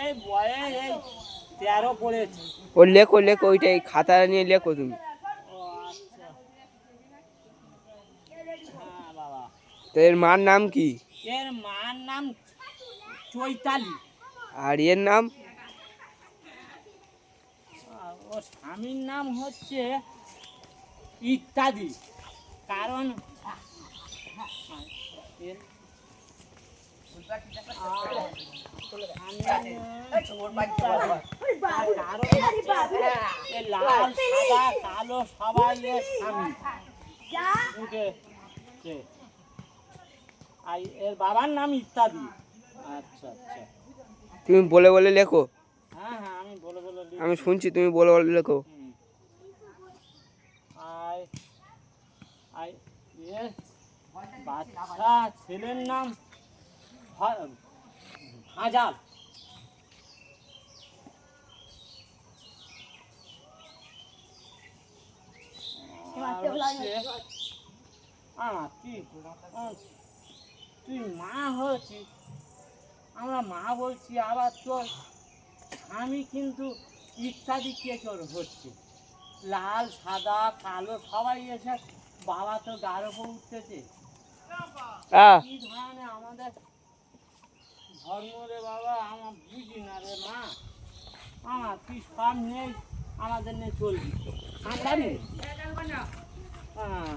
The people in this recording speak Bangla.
এই বয়ে এই 13 পড়েছে। ও লেখো ওইটাই খাতা নিয়ে লেখো তুমি। ও আচ্ছা, হ্যাঁ বাবা। তো এর মার নাম কি? এর মার নাম চৈতালি। আর এর নাম? ওর স্বামীর নাম হচ্ছে ইত্যাদি। কারণ লাল সাদা কালো সবাই এর স্বামী। আর এর বাবার নাম ইত্যাদি। আচ্ছা আচ্ছা, তুমি বলে বলে লেখো। হ্যাঁ হ্যাঁ, আমি বলে বলে লিখছি। আমি শুনছি, তুমি বলে বলে লেখো। আয় আয় এর বাচ্চা ছেলের নাম হাজার। তুই মা হয়েছিস, আমরা মা বলছি, আবার তোর স্বামী কিন্তু ইত্যাদি কে করে হচ্ছে। লাল সাদা কালো সবাই এসে বাবা তো গাঢ় উপর উঠতেছে। কি ধরনের আমাদের ধর্ম রে বাবা, আমার বুঝি না রে মা। তুই সব নেই, আমাদের নিয়ে চলবি। হ্যাঁ